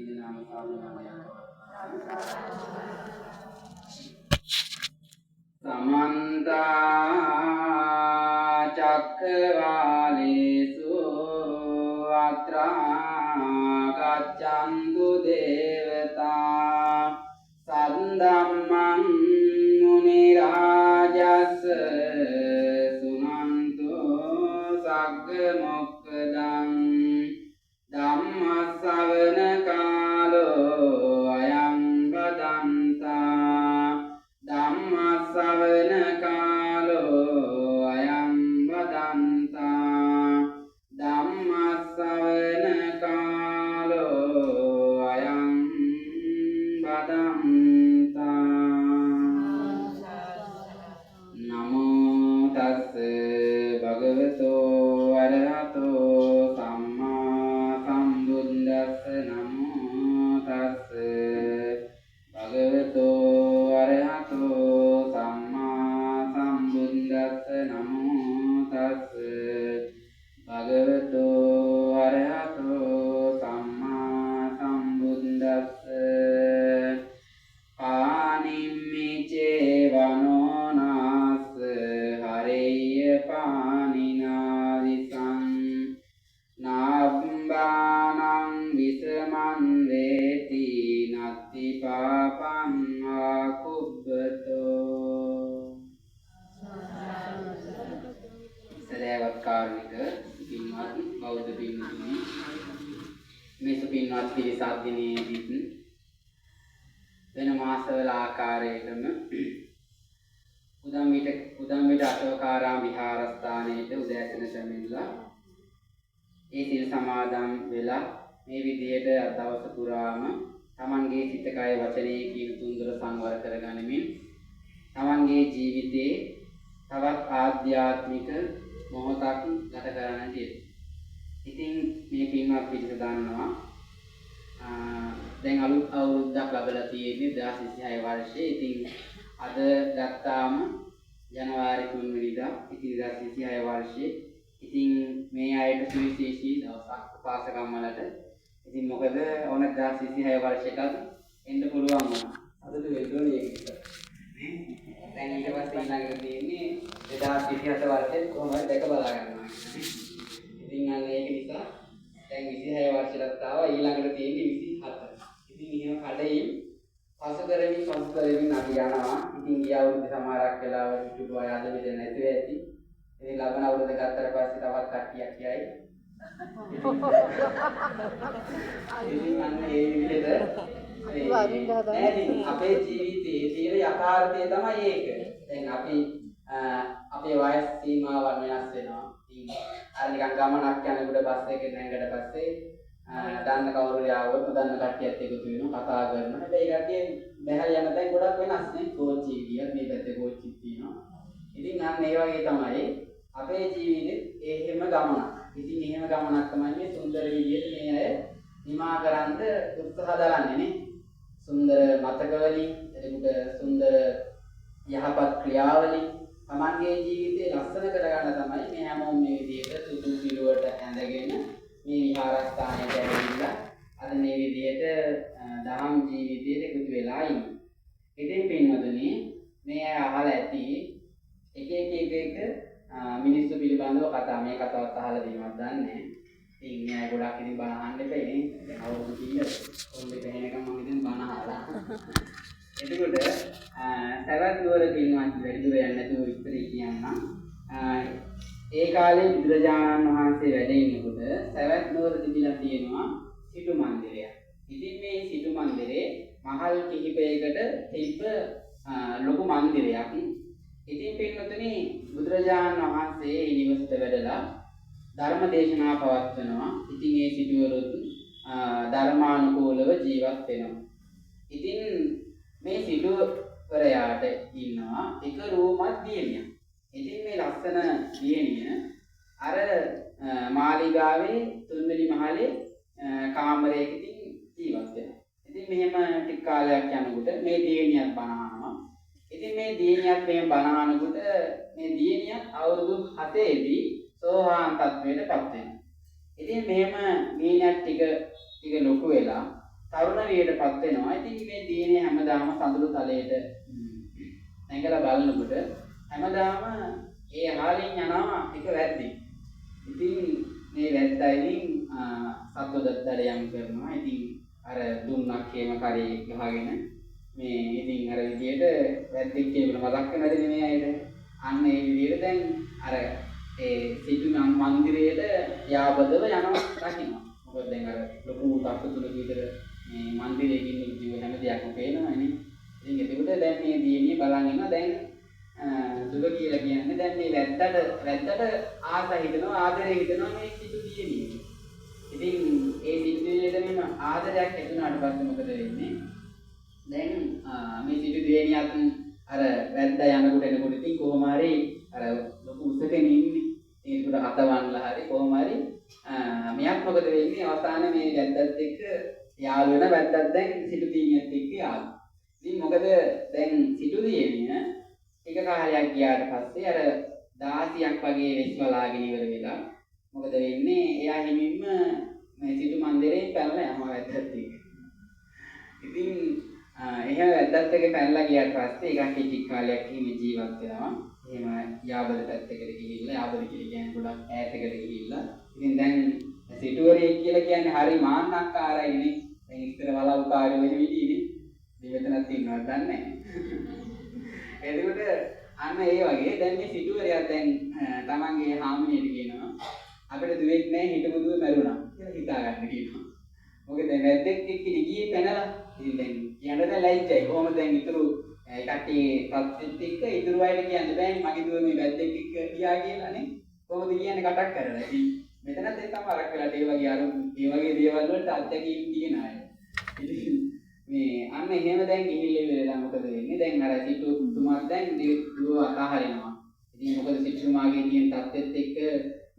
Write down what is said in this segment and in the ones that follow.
नाम समन्ता चक्रवालेषु अत्रा गच्छन्तु देवता सद्धम्मं मुनिराजस् सुनन्तु सग्गमोक्खदं ධම්මස්සවන කාලෝ අයං බදන්තා ධම්මස්සවන කාලෝ අයං බදන්තා ධම්මස්සවන කාලෝ අයං බදන්තා නමෝ තස්ස භගවතෝ අරහතෝ නමෝ තස්ස භගවතෝ අරහතෝ සම්මා සම්බුද්දස්ස නමෝ තස්ස භගවතෝ අරහතෝ සම්මා සම්බුද්දස්ස පානිම්මිචේ වනෝනාස්ස හරෙය්‍ය පානිනාදිසං නාබ්බානං විසමන්දේති නත්ති පාපං ආකුබ්බතෝ සදේවත් කාර්මික පින්වත් බෞද්ධ පින්තුනි මේ සුපින්වත් පිරිසක් දිනේදීත් වෙන මාසවල ආකාරයටම උදම්විට අශෝකාරාම විහාරස්ථානයේට උදෑසන පැමිණලා ඒ සිල් සමාදන් වෙලා මේ විදියට දවස පුරාම තමන්ගේ සිත කය වචනේ කියන තුන්දර සංවර කරගනිමින් තමන්ගේ ජීවිතේ තවත් ආධ්‍යාත්මික මොහොතක් ගත කරන්නට ඉතින් මේ පින්වත් පිරිස දන්නවා දැන් අලුත් අවුරුද්දක් ලැබලා තියෙන්නේ 2026 වර්ෂයේ. ඉතින් අද ගත්තාම ජනවාරි 3 වෙනිදා ඉතින් 2026 වර්ෂයේ. ඉතින් මේ අයට සුවිශේෂී දවසක් උපාසකම්මලට. ඉතින් මොකද ඕන 2026 වර්ෂයකට එන්න පුළුවන් වුණා. අදට වෙන්නේ ඒක. දැන් ඊට පස්සේ ඊළඟට තියෙන්නේ 2027 වර්ෂයේ කොහොමද දැක බලා ගන්නවා කියන්නේ. ඉතින් අන්න ඒක නිසා දැන් 26 වර්ෂයකට ආවා ඊළඟට තියෙන්නේ 27. ඉතින් එහෙම කඩේින් පසු කරමින් අපි යනවා. ඉතින් ගිය අවුරුද්ද සමහරක් වෙලාවට හිටපු අය අද මෙතන නැතුව ඇති. ඉතින් ලබන අවුරුද්ද ගත්තට පස්සේ තවත් කට්ටියක් යයි. ඉතින් අන්න ඒ විදිහට අපේ ජීවිතයේ තියෙන යථාර්ථය තමයි ඒක. දැන් අපි අපේ වයස් සීමාවන් වෙනස් වෙනවා. ඉතින් අර නිකන් ගමනක් යනකොට බස් එකේ නැංගට පස්සේ දන්න කවුරු යාවොත් නොදන්න කට්ටියත් එකතු වෙනවා කතා කරනවා. හැබැයි කට්ටිය බැහැල යන තැන් ගොඩක් වෙනස් නේ. කෝච්චිය ගියත් මේ පැත්තේ කෝච්චිත් තියෙනවා. ඉතින් අන්න ඒ වගේ තමයි අපේ ජීවිතේ එහෙම ගමනක්. ඉතින් එහෙම ගමනක් තමයි මේ සුන්දර විදියට මේ අය නිමා කරන්න උත්සාහ දරන්නේ නේ. සුන්දර මතකවලින් එතකොට සුන්දර යහපත් ක්‍රියාවලින් තමන්ගේ ජීවිතේ ලස්සන කරගන්න තමයි මේ හැමෝම මේ විදියට සුදු පිළුවට ඇඳගෙන මේ විහාරස්ථානයට ඇවිල්ලා අද මේ විදියට දහම් ජීවිතයට එකතු වෙලා ඉන්නේ. ඉතින් පින්වතුනි මේ අය අහලා ඇති එක මිනිස්සු පිළිබඳව කතා මේ කතාවත් අහලා දෙනවද දන්නේ නැහැ. ඉතින් මේ අය ගොඩක් ඉතින් බණ අහන්න එපා නේ. දැන් අවුරුදු 100ක් කොණ්ඩේ පැහැෙනකම් මම ඉතින් බණ අහලා. එතකොට සවැත් නුවර පින්වත් වැඩි දුර යන්නේ නැතුව විස්තරي කියන්නම්. ඒ කාලේ බුදුරජාණන් වහන්සේ වැඩ ඉන්නකොට සවැත් නුවර තිබිලා තියෙනවා සිටු මන්දිරයක්. ඉතින් මේ සිටු මන්දිරේ මහල් කිහිපයකට තිබ්බ ලොකු මන්දිරයක්. ඉතින් පින්වතුනි බුදුරජාණන් වහන්සේ ඒ නිවසට වැඩලා ධර්ම දේශනා පවත්වනවා. ඉතින් ඒ සිටුවරුත් ධර්මානුකූලව ජීවත් වෙනවා. ඉතින් මේ සිටුවරයාට ඉන්නවා එක රූමත් දියණියක්. ඉතින් මේ ලස්සන දියණිය අර මාලිගාවේ තුන්වෙනි මහලේ කාමරයක ජීවත් වෙනවා. ඉතින් මෙහෙම ටික කාලයක් යනකොට මේ දියණියක් බණ අහනවා. ඉතින් මේ දියණියක් මෙහෙම බණ අහනකොට මේ දියණියක් අවුරුදු 7 දී සෝවාන් තත්වයට පත් වෙනවා. ඉතින් මෙහෙම දියණියක් ටික ලොකු වෙලා තරුණ වියටපත් වෙනවා. ඉතින් මේ දිනේ හැමදාම සඳුළු තලයට නැගලා බලනකොට හැමදාම ඒ අහලින් යනවා එක වැද්දෙක්. ඉතින් මේ වැද්දයින් සත්වදත්තඩයම් කරනවා. ඉතින් අර දුන්නක් හේම කරේ ගහගෙන මේ ඉතින් අර විදියට වැද්දෙක් කියලා මතක් වෙනවද මේ අයිද? අන්න ඒ විදියට දැන් අර ඒ සිටු මන්දිරයේද යාබදව යනවා දකින්න. මොකද දැන් අර ලොකු තත්තු තුනක විතර මේ මන්දිරයේ ඉන්න ජීව හැම දෙයක්ම පේනවනේ. ඉතින් ඒකට දැන් මේ දියණිය බලන් ඉන්නවා. දැන් දුක කියලා කියන්නේ දැන් මේ වැද්දට ආස හිතෙනවා ආදරේ හිතෙනවා මේ සිටු දියණිය. ඉතින් ඒ සිටු දියණියට මෙන්න ආදරයක් ඇති වුණාට පස්සේ මොකද වෙන්නේ? දැන් මේ සිටු දියණියත් අර වැද්දා යනකොට එනකොට ඉතින් කොහොම හරි අර ලොකු උසකෙන් ඉන්නේ. ඒකට හතවන්නලා හරි කොහොම හරි මෙයක් මොකද වෙන්නේ අවසානයේ මේ වැද්දත් එක්ක යාළු වෙන වැද්දත් දැන් සිටු දියණියත් එක්ක යාළු. ඉතින් මොකද දැන් සිටු දියණිය එක කාලයක් ගියාට පස්සේ අර 16ක් වගේ වෙස් වලාගෙන ඉවර වෙලා මොකද වෙන්නේ එයා හිමින්ම මේ සිටු මන්දිරේ පැනලා යනවා වැද්දත් එක්ක. ඉතින් එහෙම වැද්දත් එක්ක පැනලා ගියාට පස්සේ ඒකක් ටික කාලයක් හිමි ජීවත් වෙනවා. එහෙම යාබද පැත්තකට ගිහිල්ලා යාබද කියන්නේ ගොඩක් ඈතකට ගිහිල්ලා. ඉතින් දැන් සිටුවරේ කියලා කියන්නේ හරි මාන්නක්කාරයිනේ. දැන් ඉස්සර වලව්කාරයෝ එහෙම ඉදීනේ. දෙවෙතනක් ඉන්නවද දන්නේ නැහැ. එතකොට අන්න ඒ වගේ දැන් මේ සිටුවරයා දැන් තමන්ගේ හාමුදුරුවෝ කියනවා අපිට දුවෙක් නැහැ හිටපු දුව මැරුණා කියලා හිතා ගන්න කියනවා. මොකද දැන් වැද්දෙක් එක්ක ගියේ පැනලා ඉතින් දැන් කියන්න ලැජ්ජයි. කොහොමද දැන් ඉතුරු කට්ටිය සත්‍යෙත් එක්ක ඉතුරු අයට කියන්න බෑනේ මගේ දුව මේ වැද්දෙක් එක්ක ගියා කියලානේ. කොහොමද කියන්නේ කටක් කරලා. ඉතින් මෙතනත් ඒ තමයි අරක් වෙලාට ඒ වගේ ඒ වගේ දේවල් වලට අත්දැකීම් තියෙන අය. ඉතින් මේ අන්න එහෙම දැන් ගිහිල්ලා ඉවරලා මොකද වෙන්නේ? දැන් අර සිටු තුමා දැන් දුව අතහරිනවා. ඉතින් මොකද සිටුමාගේ තියෙන තත්ත්වෙත් එක්ක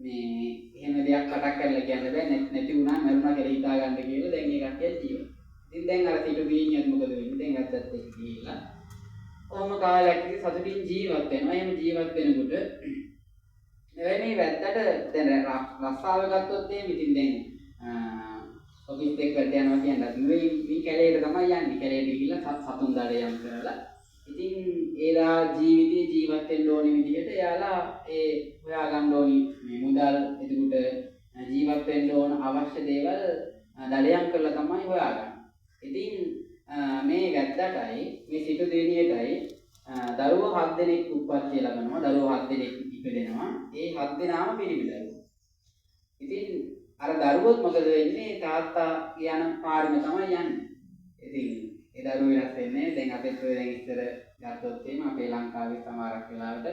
මේ එහෙම දෙයක් කටක් කරලා කියන්න බෑ. නැති වුණා මරුණා කියලා හිතා ගන්න කියලා දැන් ඒ කට්ටිය ජීවත්. ඉතින් දැන් අර සිටු දියණියත් මොකද වෙන්නේ? දැන් අත්තත් එක්ක ගිහිල්ලා ඔහොම කාලයක් ඉතින් සතුටින් ජීවත් වෙනවා. එහෙම ජීවත් වෙනකොට එවැනි වැද්දට දැන් රස්සාව ගත්තොත් එහෙම ඉතින් දැන් ඔෆිස් එකකට යනවා කියනත් මේ කැලේට තමයි යන්නේ. කැලේට ගිහිල්ලා සතුන් දඩයම් කරලා ඉතින් ඒලා ජීවිතේ ජීවත් වෙන්න ඕනේ විදිහට එයාලා ඒ හොයා ගන්න ඕනි මේ මුදල් එතකොට ජීවත් වෙන්න ඕන අවශ්‍ය දේවල් දඩයම් කරලා තමයි හොයාගන්නේ. ඉතින් මේ වැද්දාටයි මේ සිටු දෙවියටයි දරුවෝ 7 දෙනෙක් උප්පත්තිය ලබනවා. දරුවෝ 7 දෙනෙක් ඉපදෙනවා. ඒ 7 දෙනාම පිරිමි දරුවෝ. ඉතින් අර දරුවොත් මොකද වෙන්නේ තාත්තා කියන පාරම තමයි යන්නේ. ඉතින් ඒ දරුවෝ වෙනස් වෙන්නේ දැන් අපිට දැන් ඉස්සර ගත්තොත් එහෙම අපේ ලංකාවේ සමහරක් වෙලාවට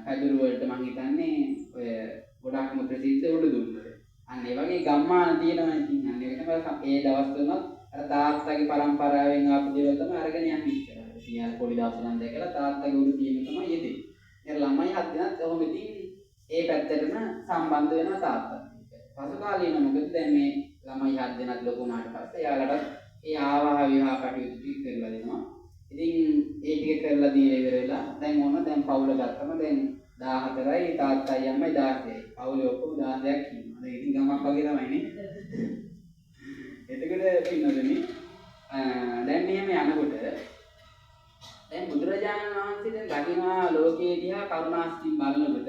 පැදුරු වලට මං හිතන්නේ ඔය ගොඩක්ම ප්‍රසිද්ධ උඩු දුම්බර. අන්න ඒ වගේ ගම්මාන තියෙනවා. ඉතින් අන්න ඒක තමයි ඒ දවස් වලත් අර තාත්තගේ පරම්පරාවෙන් ආපු දේවල් තමයි අරගෙන යන්නේ ඉස්සරහට. ඉතින් පොඩි දවස් නම් දැකලා තාත්තගේ උඩු තියෙන තමයි යෙදෙන්නේ. ඒ ළමයි හත් දෙනාත් ඔහොම ඉතින් ඒ පැත්තටම සම්බන්ධ වෙනවා තාත්තා. පසු කාලීන මොකද දැන් මේ ළමයි හත් දෙනාත් ලොකු වුණාට පස්සේ යාලට ඒ ආවාහ විවාහ කටයුතු ටික කරලා දෙනවා. ඉතින් ඒ ටික කරලා දීලා ඉවර වෙලා දැන් ඕන දැන් පවුල ගත්තම දැන් 14යි තාත්තයි අම්මයි 16යි. පවුලේ ඔක්කොම 16ක් ඉන්නවා. දැන් ඉතින් ගමක් වගේ තමයි නේ. එතකොට පින්නොදෙනි දැන් මෙහෙම යනකොට දැන් බුදුරජාණන් වහන්සේ දැන් දකිනවා ලෝකයේ දිහා කරුණාස්තින් බලනකොට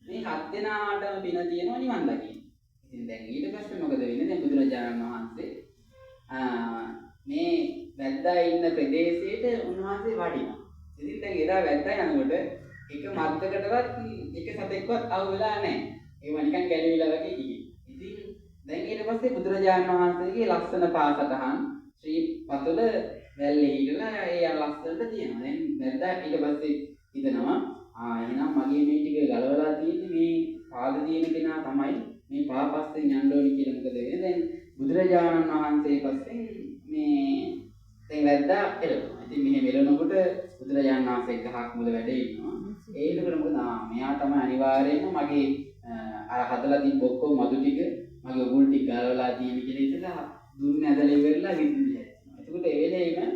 මේ හත් දෙනාටම පින තියෙනවා නිවන් දකින්න. ඉතින් දැන් ඊට පස්සේ මොකද වෙන්නේ? දැන් බුදුරජාණන් වහන්සේ මේ වැද්දා ඉන්න ප්‍රදේශයට උන්වහන්සේ වඩිනවා. ඉතින් දැන් එදා වැද්දා යනකොට එක මද්දකටවත් එක සතෙක්වත් අහු වෙලා නැහැ. ඒව නිකන් ගැලවිලා වගේ ගියේ. ඉතින් දැන් ඊට පස්සේ බුදුරජාණන් වහන්සේගේ ලස්සන පාසටහන් ශ්‍රී පතුල වැල්ලේ හිටලා ඒ ලස්සනට තියෙනවා. දැන් වැද්දා ඊට පස්සේ හිතනවා එහෙනම් මගේ මේ ටික ගලවලා තියෙන්නේ මේ පාද දින කෙනා තමයි මේ පාපස්යෙන් යන්න ඕනි කියලා. මොකද වෙන්නේ? දැන් බුදුරජාණන් වහන්සේ පස්සේ මේ දැන් වැද්දා එළවෙනවා. ඉතින් මෙහෙම එළවෙනකොට බුදුරජාණන් වහන්සේ ගහක් මුල වැඩ ඉන්නවා. ඒකට මොකද මෙයා තමයි අනිවාර්යයෙන්ම මගේ අර හදලා තිබ්බ ඔක්කොම මදු ටික මගේ උගුල් ටික ගලවලා තියෙන්නේ කියලා ඉතලා දුන්නේ ඇදලා ඉවරලා විදිහට. එතකොට ඒ වෙලේම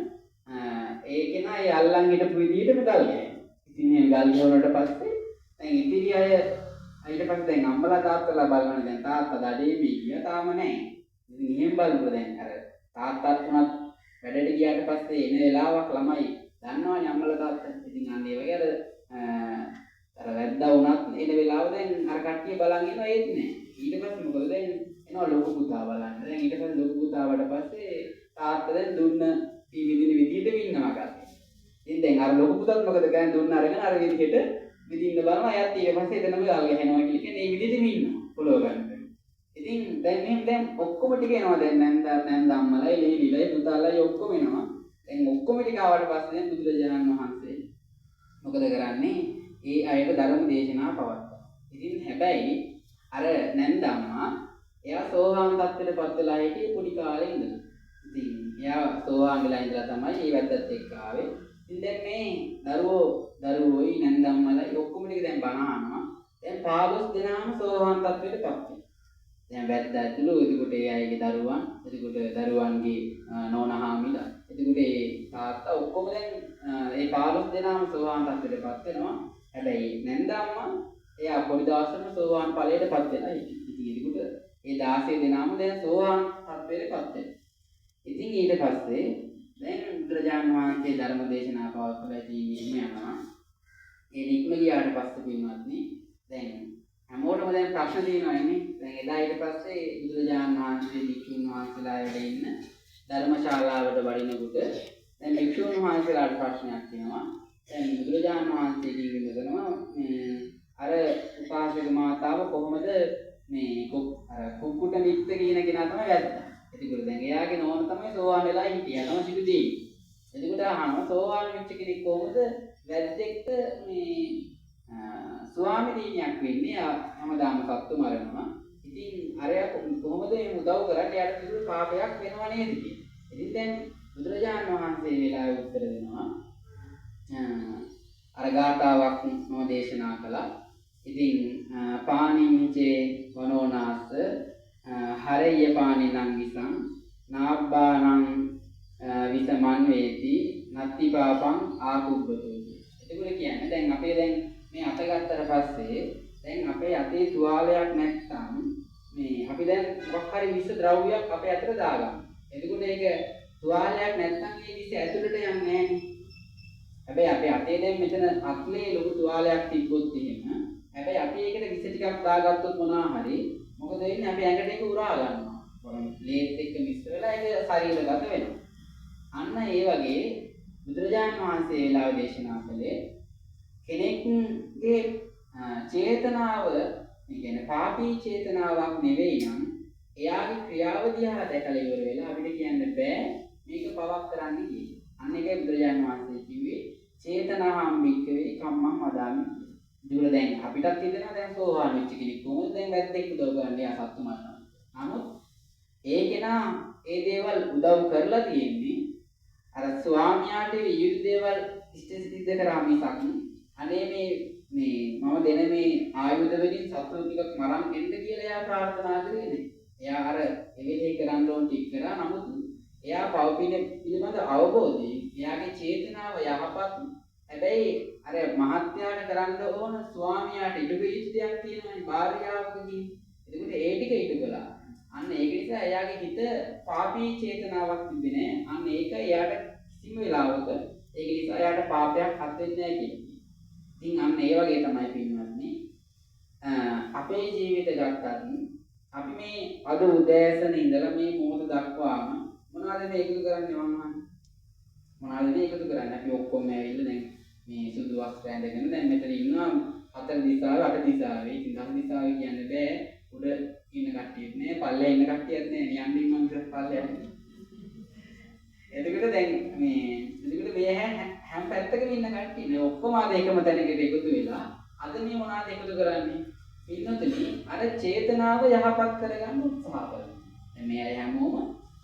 ඒ කෙනා ඒ අල්ලන් හිටපු විදිහටම ගල් ගෑනවා. ඉතින් මේ ගල් ගෑවුනට පස්සේ දැන් ඉතිරි අය ඊට පස්සේ දැන් අම්මලා තාත්තලා බලනවා දැන් තාත්තා දඩේ මේ ගියා තාම නැහැ. ඉතින් එහෙම බලුවා දැන් අර තාත්තත් උනත් වැඩට ගියාට පස්සේ එන වෙලාවක් ළමයි දන්නවනේ අම්මලා තාත්තා. ඉතින් අන්න ඒ වගේ අර වැද්දා වුණත් එන වෙලාව දැන් අර කට්ටිය බලන් ඉන්නවා ඒත් නෑ. ඊට පස්සේ මොකද දැන් එනවා ලොකු පුතා බලන්න. දැන් ඊට පස්සේ ලොකු පුතාවට පස්සේ තාත්තා දැන් දුන්න විදින විදියට වින්නවා ගත්තා. ඉතින් දැන් අර ලොකු පුතාත් මොකද කරන්නේ දුන්න අරගෙන අර විදිහට විදින්න බලනවා. එයාත් ඊට පස්සේ එතනම ගල් ගහනවා කියන්නේ මේ විදිහටම ඉන්නවා. පොළොව ගන්න. ඉතින් දැන් මෙහෙම දැන් ඔක්කොම ටික එනවා දැන් නැන්ද අම්මලා එළිලයි පුතාලයි ඔක්කොම එනවා. දැන් ඔක්කොම ටික ආවට පස්සේ දැන් බුදුරජාණන් වහන්සේ මොකද කරන්නේ? ඒ අයට ධර්ම දේශනා පවත්වනවා. ඉතින් හැබැයි අර නැන්ද අම්මා එයා සෝවාන් තත්ත්වයටපත් වෙලා හිටියේ පොඩි කාලේ ඉඳලා. ඉතින් එයා සෝවාන් වෙලා ඉඳලා තමයි මේ වැද්දත් එක්ක ආවේ. ඉතින් දැන් මේ දරුවෝයි නැන්ද අම්මලායි ඔක්කොම ටික දැන් බණ අහනවා. දැන් 15 දෙනාම සෝවාන් තත්ත්වයටපත් වෙනවා. දැන් වැද්දා ඇතුළු එතකොට ඒ අයගේ දරුවන්, එතකොට දරුවන්ගේ නෝනහාමිලා, එතකොට ඒ තාත්තා ඔක්කොම දැන් ඒ 15 දෙනාම සෝවාන් තත්ත්වයටපත් වෙනවා. හැබැයි නැන්ද අම්මා එයා පොඩි දවසම සෝවාන් ඵලයටපත් වෙලා හිටියා. ඉතින් එතකොට ඒ 16 දෙනාම දැන් සෝවාන් තත්ත්වයටපත් වෙනවා. ඉතින් ඊට පස්සේ දැන් බුදුරජාණන් වහන්සේ ධර්ම දේශනා පවත්වලා ඉතින් යනවා. ඒ නික්ම ගියාට පස්සේ පින්වත්නි දැන් හැමෝටම දැන් ප්‍රශ්න තියෙනවානේ. දැන් එදා ඊට පස්සේ බුදුරජාණන් වහන්සේ භික්ෂුන් වහන්සේලා වැඩ ඉන්න ධර්මශාලාවට වඩිනකොට දැන් භික්ෂුන් වහන්සේලාට ප්‍රශ්නයක් තියෙනවා. දැන් බුදුරජාණන් වහන්සේ කියනවා මේ අර උපාසක මාතාව කොහොමද මේ කුක්කුට නිත්ත කියන කෙනා තමයි වැද්දා. එතකොට දැන් එයාගේ නෝන තමයි සෝවාන් වෙලා හිටියා. තමයි සිටු දෙවි. එතකොට අහනවා සෝවාන් වෙච්ච කෙනෙක් කොහොමද වැද්දෙක්ට මේ ස්වාමි දිනියක් වෙන්නේ? හැමදාම සත්තු මරනවා. ඉතින් අරයා කොහොමද මේ උදව් කරන්නේ? යාට කිසිදු පාපයක් වෙනව නේද කියලා. ඉතින් දැන් බුදුරජාණන් වහන්සේ වෙලාවේ උත්තර දෙනවා. අර ගාථාවක් මම දේශනා කළා. ඉතින් පානිංචේ වනෝනාස හරය පානිනං විසං නාබ්බානං විසමන් වේති නත්ති පාපං ආකුබ්බතෝ. එතකොට කියන්නේ දැන් අපේ දැන් මේ අත ගත්තට පස්සේ දැන් අපේ අතේ තුවාලයක් නැත්නම් මේ අපි දැන් මොකක් හරි විස ද්‍රව්‍යයක් අපේ අතට දාගන්නවා. එතකොට ඒක තුවාලයක් නැත්නම් මේ විස ඇතුළට යන්නේ නැහැ. හැබැයි අපේ අතේ දැන් මෙතන අත්ලේ ලොකු තුවාලයක් තිබ්බොත් එහෙම හැබැයි අපි ඒකට විස ටිකක් දාගත්තොත් මොනවා හරි මොකද වෙන්නේ? අපි ඇඟට ඒක උරා ගන්නවා. ලේත් එක්ක මිශ්‍ර වෙලා ඒක ශරීරගත වෙනවා. අන්න ඒ වගේ බුදුරජාණන් වහන්සේ වෙලාව දේශනා කළේ කෙනෙක්ගේ චේතනාව, ඒ කියන්නේ පාපී චේතනාවක් නෙවෙයි නම් එයාගේ ක්‍රියාව දිහා දැකලා ඉවර වෙලා අපිට කියන්න බෑ මේක පවක් කරන්න කියලා. අන්න ඒකයි බුදුරජාණන් වහන්සේ කිව්වේ චේතනාහම් භික්ඛවේ කම්මං වදාමි. දුර දැන් අපිටත් හිතෙනවා දැන් සෝවාන් වෙච්ච කෙනෙක් කොහොමද දැන් වැද්දෙක් උදව් කරන්නේ? යා සත්තු මරනවා. නමුත් ඒ කෙනා ඒ දේවල් උදව් කරලා තියෙන්නේ අර ස්වාමියාට විවිධ දේවල් ඉෂ්ට කරා මිසක් අනේ මේ මම දෙන මේ ආයුධ වලින් සත්තු ටිකක් මරන් එන්න කියලා එයා ප්‍රාර්ථනා කරේ නේ. එයා අර එවෙලේ කරන්න ඕන ටික කරා. නමුත් එයා පවපින පිළිබඳ අවබෝධය, එයාගේ චේතනාව යහපත්. හැබැයි අර මහත්යාට කරන්න ඕන ස්වාමියාට ඉඩු පිළිච්ච දෙයක් තියෙනවානේ භාර්යාවකදී. එතකොට ඒ ටික ඉඩු කළා. අන්න ඒක නිසා එයාගේ හිත පාපී චේතනාවක් තිබෙන්නේ නැහැ. අන්න ඒක එයාට කිසිම වෙලාවක ඒක නිසා එයාට පාපයක් හත් වෙන්නේ නැහැ කියන්නේ. ඉතින් අන්න ඒ වගේ තමයි පින්වත්නි අපේ ජීවිත ගත්තත් අපි මේ අද උදෑසන ඉඳලා මේ මොහොත දක්වාම මොනවද මේ එකතු කරන්නේ වම්මන්? මොනවද මේ එකතු කරන්නේ? අපි ඔක්කොම ඇවිල්ලා දැන් මේ සුදු වස්ත්‍ර ඇඳගෙන දැන් මෙතන ඉන්නවා හතර දිශාවේ අට දිශාවේ. ඉතින් දහ දිශාවේ කියන්න බෑ. උඩ ඉන්න කට්ටියත් නෑ, පල්ලේ ඉන්න කට්ටියත් නෑ. යන්නේ මං පල්ලේ යන්නේ. එතකොට දැන් මේ හැම පැත්තකම ඉන්න කට්ටිය මේ ඔක්කොම අද එකම තැනකට එකතු වෙලා අද මේ මොනවද එකතු කරන්නේ? පින්නතුනි අර චේතනාව යහපත් කරගන්න උත්සාහ කරනවා. දැන් මේ අය හැමෝම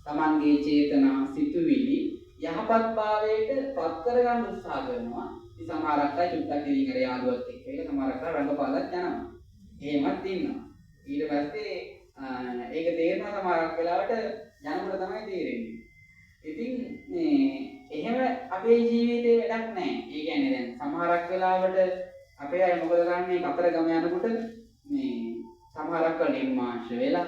තමන්ගේ චේතනා සිතුවිලි යහපත් භාවයට පත් කරගන්න උත්සාහ කරනවා. ඉතින් සමහරක් අය චුට්ටක් ඉතින් අර යාළුවත් එක්ක ඒක සමහරක් අය රංගපාලක් යනවා. එහෙමත් ඉන්නවා. ඊට පස්සේ ඒක තේරෙනවා සමහරක් වෙලාවට යනකොට තමයි තේරෙන්නේ. ඉතින් මේ එහෙම අපේ ජීවිතේ වැඩක් නැහැ. ඒ කියන්නේ දැන් සමහරක් වෙලාවට අපේ අය මොකද කරන්නේ? කතර ගම යනකොට මේ සමහරක් නිර්මාංශ වෙලා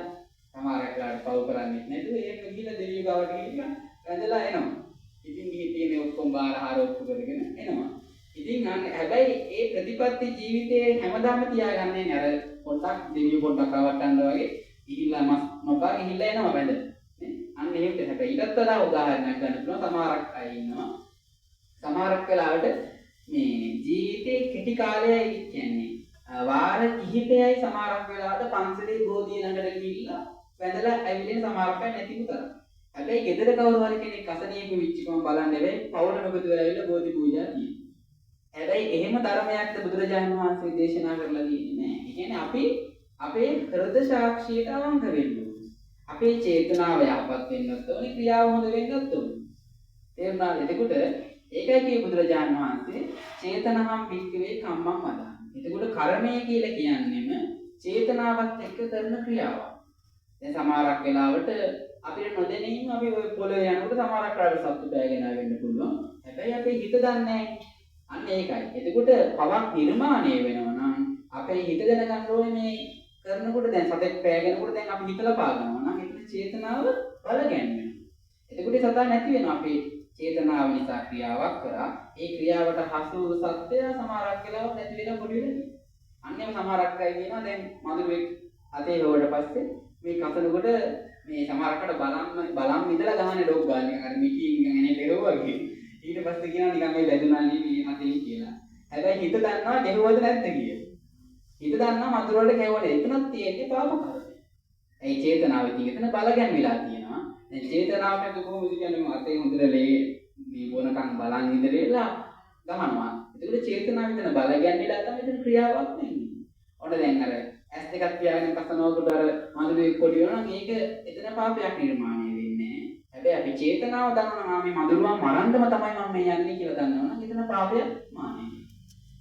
සමහරක් වෙලාවට පව් කරන්නේ නැතුව එහෙම ගිහිල්ලා දෙවියෝ ගාවට ගිහිල්ලා වැඳලා එනවා. ඉතින් ගිහින් තියෙන ඔක්කොම බාරහාර ඔක්කො කරගෙන එනවා. ඉතින් අන්න හැබැයි ඒ ප්‍රතිපත්ති ජීවිතයේ හැමදාම තියාගන්නේ නැහැ. අර පොඩ්ඩක් දෙවියෝ පොඩ්ඩක් රවට්ටන්න වගේ ගිහිල්ලා මස් නොකා ගිහිල්ලා එනවා වැඳ. අන්න එහෙමද හැබැයි ඊටත් වඩා උදාහරණයක් ගන්න පුළුවන් සමහරක් අය ඉන්නවා. සමහරක් වෙලාවට මේ ජීවිතේ කෙටි කාලයයි කියන්නේ වාර කිහිපයයි සමහරක් වෙලාවට පන්සලේ බෝධිය ළඟට ගිහිල්ලා වැඳලා ඇවිදින සමහරක් අය නැතිව කරා. හැබැයි ගෙදර කවුරු හරි කෙනෙක් අසනීප වෙච්චකම බලන්න වෙයි පවුල මොකද වෙලා ඇවිල්ලා බෝධි පූජා තියෙනවා. හැබැයි එහෙම ධර්මයක්ද බුදුරජාණන් වහන්සේ දේශනා කරලා තියෙන්නේ නැහැ. ඒ කියන්නේ අපි අපේ හෘද සාක්ෂියට අවංක වෙන්න ඕනේ. අපේ චේතනාව යහපත් වෙන්නත් ඕනේ, ක්‍රියාව හොඳ වෙන්නත් ඕනේ. තේරුණාද? එතකොට ඒකයි කියේ බුදුරජාණන් වහන්සේ චේතනහම් වික්කවේ කම්මං වදා. එතකොට කර්මය කියලා කියන්නේම චේතනාවත් එක්ක කරන ක්‍රියාවක්. දැන් සමහරක් වෙලාවට අපිට නොදැනීම අපි ওই පොළවේ යනකොට සමහරක් වෙලාවට සතුට බෑගෙන වෙන්න පුළුවන්. හැබැයි අපේ හිත දන්නේ නැහැ. අන්න ඒකයි. එතකොට පවක් නිර්මාණය වෙනවා නම් අපේ හිත දැනගන්න ඕනේ මේ කරනකොට දැන් සතෙක් පෑගෙනකොට දැන් අපි හිතලා පාගනවා නම් එතන චේතනාව බල ගැන්වෙනවා. එතකොට සතා නැති වෙනවා. අපේ චේතනාව නිසා ක්‍රියාවක් කරා. ඒ ක්‍රියාවට හසු වූ සත්‍යය සමහරක් වෙලාවට නැති වෙලා පොඩි වෙනවා. අන්නේම සමහරක් අය කියනවා දැන් මధుරෙක් අතේ හොවට පස්සේ මේ කසනකොට මේ සමහරකට බලම් ඉඳලා ගහන්නේ ඩොග් ගන්න. අර මිටින් එනේ ලෙරුවා වගේ. ඊට පස්සේ කියනවා නිකන් මේ වැදුනානේ මේ මතේ කියලා. හැබැයි හිත දන්නවා ගෙහුවද නැද්ද කියලා. හිත දන්නවා මధుර වලට කැවුවනේ. එතනක් තියෙන්නේ පාප කර්මය. ඒ චේතනාව ඉතින් එතන බල ගැන්විලා තියෙනවා. දැන් චේතනාවට කොහොමද කියන්නේ අතේ හොඳට මේ බොනකම් බලන් ඉඳලා ගහනවා. ඒකට චේතනාව විතර බල ගැන්විලා තමයි එතන ක්‍රියාවක් වෙන්නේ. ඔන්න දැන් අර ඇස් දෙකක් පියාගෙන කසනවකට අර මధుරේ පොඩි වෙනවා නම් ඒක එතන පාපයක් නිර්මාණය වෙන්නේ. හැබැයි අපි චේතනාව දන්නවා මේ මధుරවා මරන්නම තමයි මම මේ යන්නේ කියලා දන්නවනම් එතන පාපයක් මානය.